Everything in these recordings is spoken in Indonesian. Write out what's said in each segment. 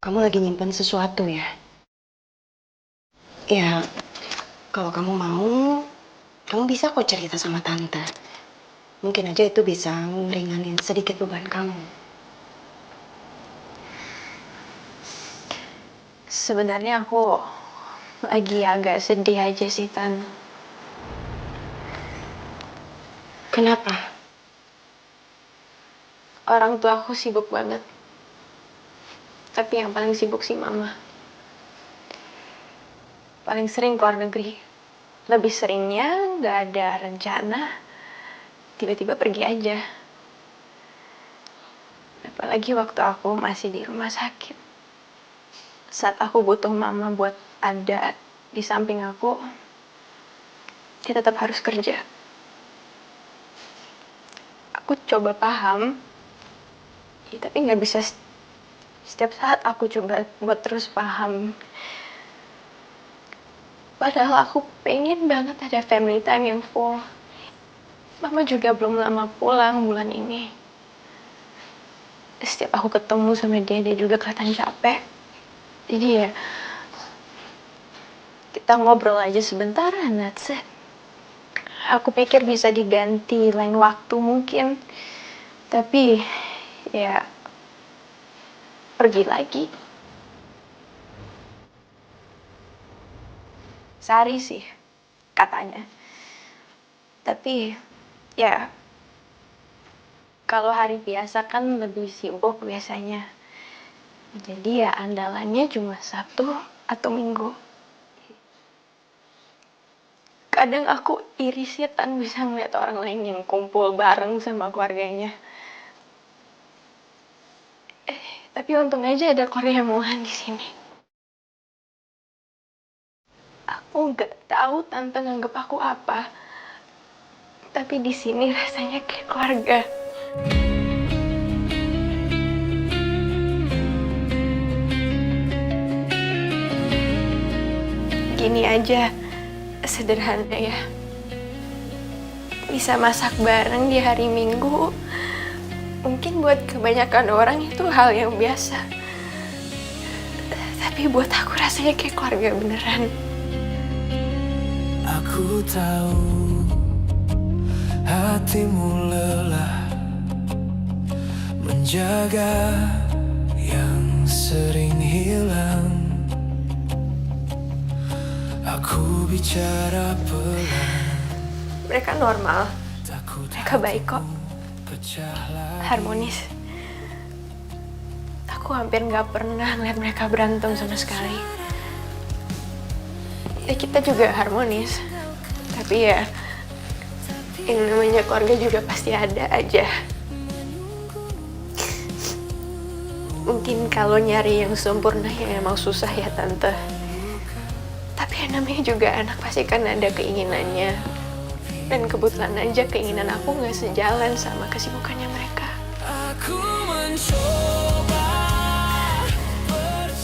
Kamu lagi nyimpen sesuatu ya? Ya, kalau kamu mau, kamu bisa kok cerita sama tante. Mungkin aja itu bisa ngeringanin sedikit beban kamu. Sebenarnya aku lagi agak sedih aja sih, Tan. Kenapa? Orang tua aku sibuk banget. Tapi yang paling sibuk sih Mama. Paling sering keluar negeri. Lebih seringnya nggak ada rencana, tiba-tiba pergi aja. Apalagi waktu aku masih di rumah sakit. Saat aku butuh Mama buat ada di samping aku, dia tetap harus kerja. Aku coba paham, ya, tapi nggak bisa setiap saat aku coba buat terus paham. Padahal aku pengen banget ada family time yang full. Mama juga belum lama pulang bulan ini. Setiap aku ketemu sama dia juga kelihatan capek. Jadi ya, kita ngobrol aja sebentar, and that's it. Aku pikir bisa diganti lain waktu mungkin. Tapi, ya, pergi lagi. Sehari sih, katanya. Tapi, ya, kalau hari biasa kan lebih sibuk biasanya. Jadi ya andalannya cuma Sabtu atau Minggu. Kadang aku iri sih Tan bisa ngeliat orang lain yang kumpul bareng sama keluarganya. Tapi untung aja ada Korea Mulan di sini. Aku nggak tahu tante nganggep aku apa. Tapi di sini rasanya kayak keluarga. Gini aja, sederhana ya. Bisa masak bareng di hari Minggu. Mungkin buat kebanyakan orang itu hal yang biasa. Tapi buat aku rasanya kayak keluarga beneran. Aku tahu hatimu lelah menjaga yang sering hilang. Aku bicara pelan. Mereka normal. Mereka baik kok. Harmonis. Aku hampir nggak pernah ngeliat mereka berantem sama sekali. Ya kita juga harmonis. Tapi ya, yang namanya keluarga juga pasti ada aja. Mungkin kalau nyari yang sempurna ya emang susah ya Tante. Tapi yang namanya juga anak pasti kan ada keinginannya. Dan kebetulan aja keinginan aku nggak sejalan sama kesibukannya mereka.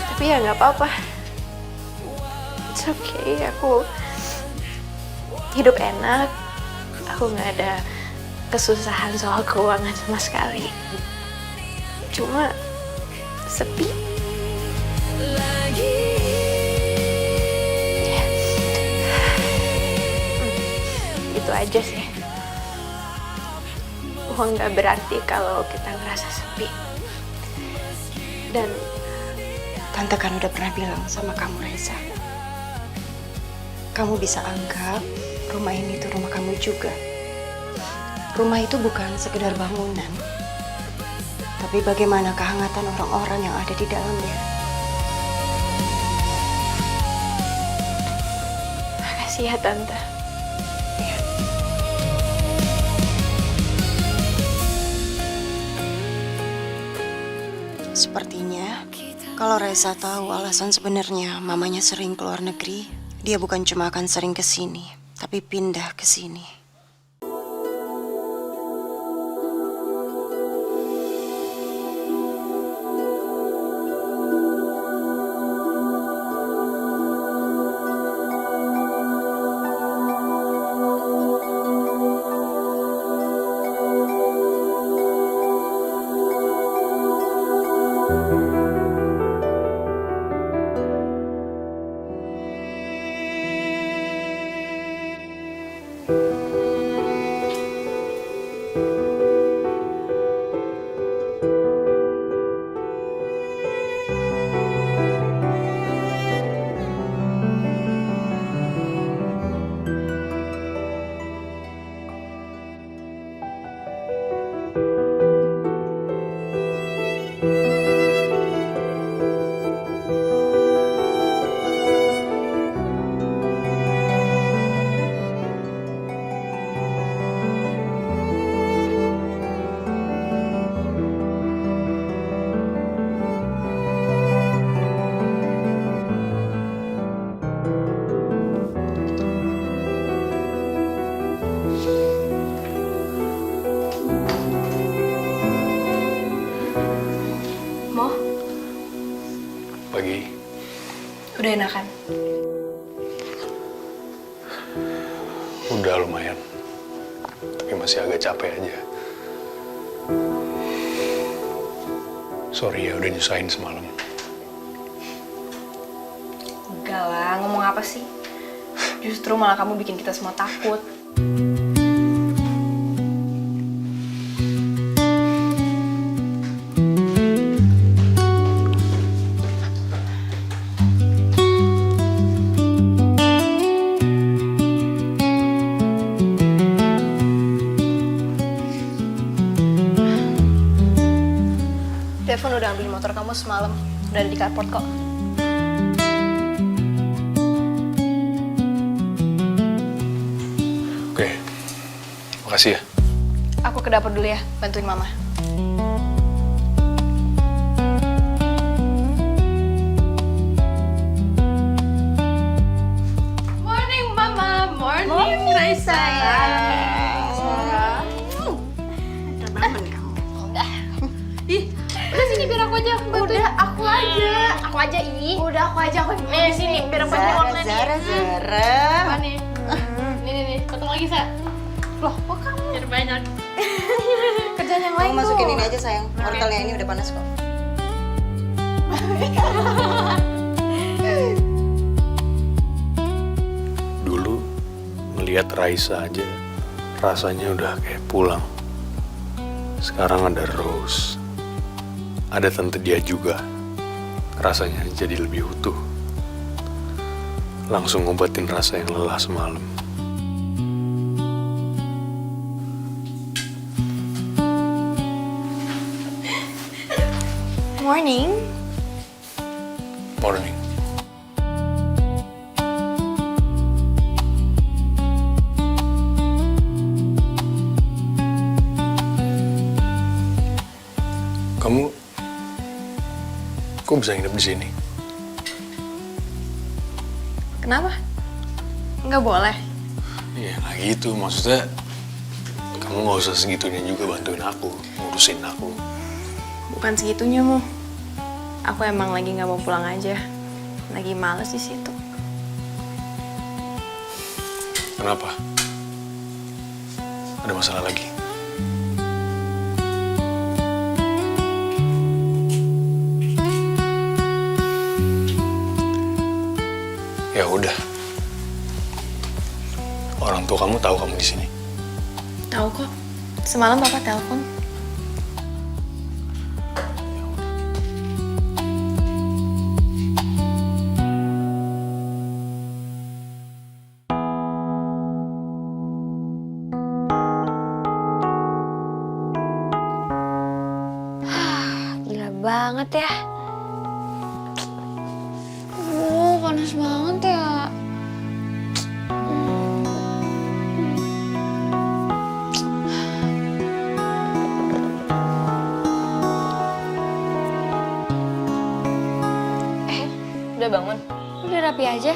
Tapi ya nggak apa-apa. It's okay, aku hidup enak. Aku nggak ada kesusahan soal keuangan sama sekali. Cuma sepi. Itu aja sih. Uang nggak berarti kalau kita ngerasa sepi. Dan Tante kan udah pernah bilang sama kamu, Reza. Kamu bisa anggap rumah ini tuh rumah kamu juga. Rumah itu bukan sekedar bangunan, tapi bagaimana kehangatan orang-orang yang ada di dalamnya. makasih ya Tante. Sepertinya, kalau Reza tahu alasan sebenarnya mamanya sering keluar negeri, dia bukan cuma akan sering ke sini, tapi pindah ke sini. Pagi. Udah enakan? Udah lumayan. Tapi masih agak capek aja. Sorry ya udah nyusahin semalam. Enggak lah, ngomong apa sih? Justru malah kamu bikin kita semua takut. Devon udah ambil motor kamu semalam. Udah ada di carport kok. Oke. Makasih ya. Aku ke dapur dulu ya, bantuin mama. Morning mama, morning Raisa. Udah sini biar aku aja bantuin. Udah aku aja ih. Udah aku aja nih sini biar aku aja warna nih. Zara. Apa nih? Nih, satu lagi Sa. Loh, kok kamu? Biar banyak. Kerjaan yang lain Kamu masukin ini aja sayang. Wortelnya ini udah panas kok. Dulu melihat Raisa aja rasanya udah kayak pulang. Sekarang ada Rose. Ada tante dia juga. Rasanya jadi lebih utuh. Langsung ngobatin rasa yang lelah semalam. Morning. Morning. Kamu kok bisa nginep di sini? Kenapa? Nggak boleh. Iya, nggak gitu. Maksudnya kamu nggak usah segitunya juga bantuin aku, ngurusin aku. Bukan segitunya, Mu. Aku emang lagi nggak mau pulang aja. Lagi males di situ. Kenapa? Ada masalah lagi? Ya udah. Orang tua kamu tahu kamu di sini. Tahu kok. Semalam Papa telepon. Gila banget ya. Panas banget ya. Udah bangun? Udah rapi aja.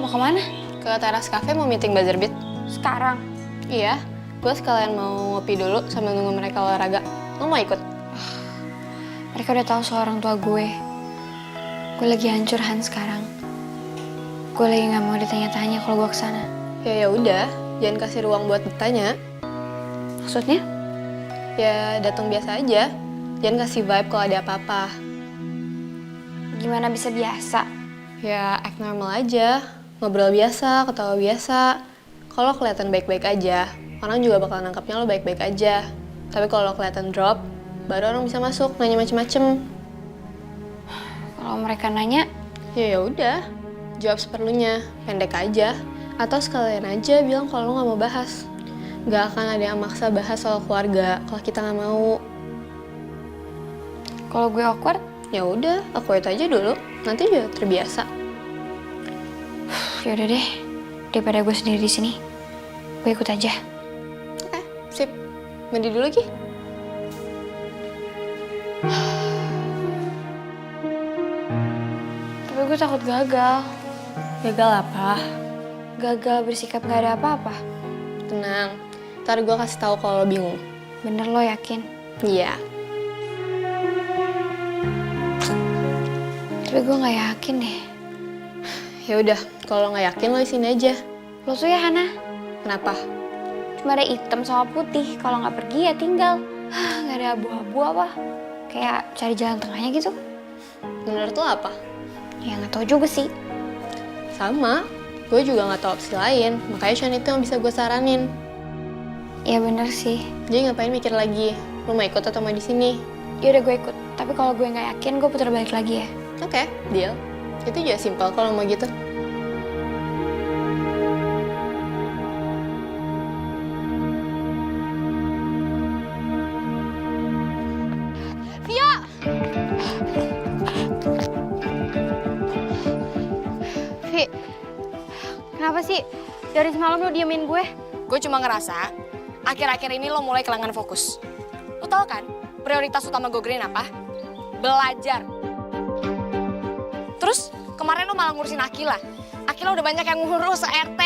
Mau kemana? Ke teras cafe mau meeting buzzer beat. Sekarang? Iya, gue sekalian mau ngopi dulu sambil nunggu mereka olahraga. Lo mau ikut? Mereka udah tahu soal orang tua gue. Gue lagi hancur Han sekarang. Gue lagi nggak mau ditanya-tanya kalau gue kesana. Ya udah, jangan kasih ruang buat bertanya. Maksudnya? Ya datang biasa aja. Jangan kasih vibe kalau ada apa-apa. Gimana bisa biasa? Ya act normal aja. Ngobrol biasa, ketawa biasa. Kalau kelihatan baik-baik aja, orang juga bakal nangkapnya lo baik-baik aja. Tapi kalau lo kelihatan drop, baru orang bisa masuk nanya macem-macem. Kalau mereka nanya, Ya udah, jawab seperlunya, pendek aja. Atau sekalian aja bilang kalau lo nggak mau bahas. Nggak akan ada yang maksa bahas soal keluarga kalau kita nggak mau. kalau gue awkward, Ya udah, aku itu aja dulu. Nanti juga terbiasa. yaudah deh. Daripada gue sendiri di sini, gue ikut aja. Oke, sip. Mandi dulu Ki. Tapi gue takut gagal. Gagal apa? Gagal bersikap gak ada apa-apa. Tenang, ntar gue kasih tahu kalau lo bingung. Bener lo yakin? Iya. Tapi gue nggak yakin deh. Ya udah, kalau nggak yakin lo di sini aja. Lo tuh ya Hana, Kenapa? cuma ada hitam sama putih. Kalau nggak pergi ya tinggal. Nggak ada abu-abu apa. Kayak cari jalan tengahnya gitu. Menurut lo apa? Ya nggak tahu juga sih. Sama, gue juga nggak tahu opsi lain. Makanya Sean itu yang bisa gue saranin. Ya bener sih. Jadi ngapain mikir lagi? Lo mau ikut atau mau di sini? Ya udah gue ikut. Tapi kalau gue nggak yakin, gue putar balik lagi ya. Oke, deal. Itu juga simpel kalau mau gitu. Vi, kenapa sih dari semalam lo diemin gue? Gue cuma ngerasa, akhir-akhir ini lo mulai kehilangan fokus. Lo tau kan, prioritas utama gue Green apa? Belajar. Terus, kemarin lo malah ngurusin Akila. Akila udah banyak yang ngurus RT.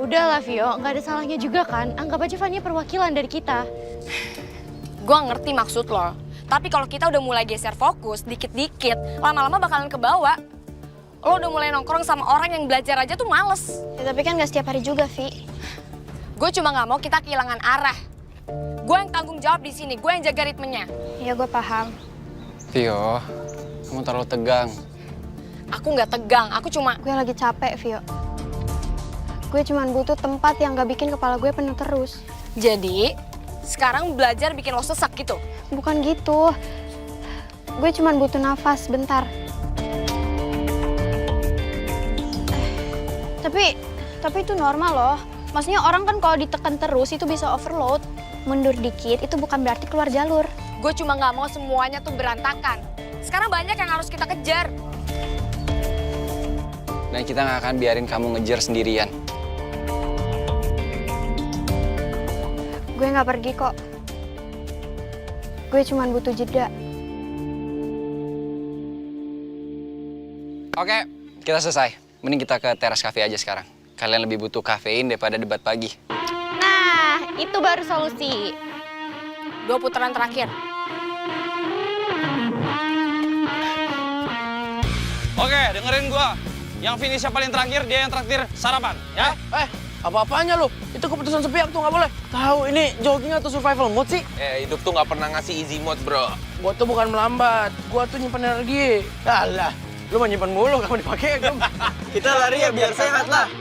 Udah lah Vio, nggak ada salahnya juga kan. Anggap aja Fania perwakilan dari kita. Gue ngerti maksud lo. Tapi kalau kita udah mulai geser fokus, dikit-dikit, lama-lama bakalan kebawa. Lo udah mulai nongkrong sama orang yang belajar aja tuh males. Ya, tapi kan nggak setiap hari juga, Vi. Gue cuma nggak mau kita kehilangan arah. Gue yang tanggung jawab di sini, gue yang jaga ritmenya. Ya gue paham. Vio, kamu terlalu tegang. Aku nggak tegang, aku cuma... Gue lagi capek, Vio. Gue cuma butuh tempat yang nggak bikin kepala gue penuh terus. Jadi, sekarang belajar bikin lo sesak gitu? Bukan gitu. Gue cuma butuh nafas bentar. Tapi itu normal loh. Maksudnya orang kan kalau ditekan terus itu bisa overload. Mundur dikit itu bukan berarti keluar jalur. Gue cuma nggak mau semuanya tuh berantakan. Sekarang banyak yang harus kita kejar. Dan kita nggak akan biarin kamu ngejar sendirian. Gue nggak pergi kok. Gue cuma butuh jeda. Oke, kita selesai. Mending kita ke teras cafe aja sekarang. Kalian lebih butuh kafein daripada debat pagi. Nah, itu baru solusi. 2 putaran terakhir. Oke, dengerin gua. Yang finish paling terakhir, dia yang traktir sarapan, ya? Apa-apanya lu? Itu keputusan sepihak tuh nggak boleh. Tahu ini jogging atau survival mode sih? Hidup tuh nggak pernah ngasih easy mode, bro. Gua tuh bukan melambat, gua tuh nyimpen energi. Alah, lu mah nyimpen mulu, kamu dipakai gum. Kita lari ya biar sehat lah.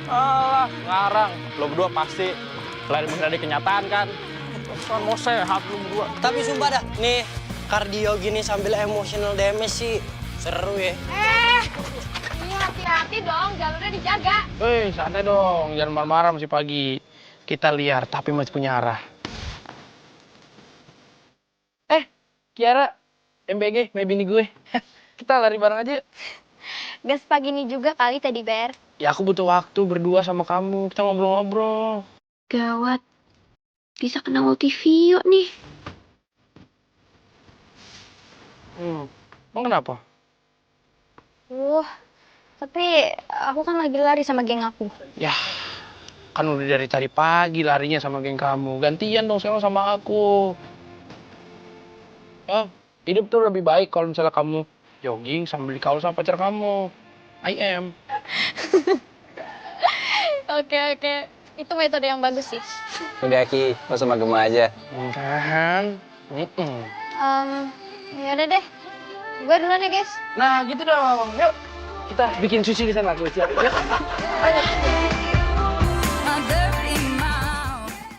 Alah, ngarang. Lo berdua pasti lari menghindari kenyataan kan? Kan mau sehat lo berdua. Tapi sumpah dah, nih kardio gini sambil emotional damage sih seru ya. Ini hati-hati dong, jalurnya dijaga. Hei, santai dong, jangan marah-marah masih pagi. Kita liar, tapi masih punya arah. Kiara, MBG, bini gue. Kita lari bareng aja yuk. Gas pagi ini juga kali tadi, Ber. Ya aku butuh waktu berdua sama kamu, kita ngobrol-ngobrol. Gawat. Bisa kena ulti Vio nih. Emang kenapa? Tapi aku kan lagi lari sama geng aku. Ya, kan udah dari tadi pagi larinya sama geng kamu. Gantian dong sekarang sama aku. Hidup tuh lebih baik kalau misalnya kamu jogging sambil dikawal sama pacar kamu. I am. Oke. Itu metode yang bagus sih. Udah Ki, lo sama Gema aja. Kan? Yaudah deh. Gue duluan ya, guys. Nah, gitu dong. Yuk. Kita bikin sushi di sana, gue siap. Yuk.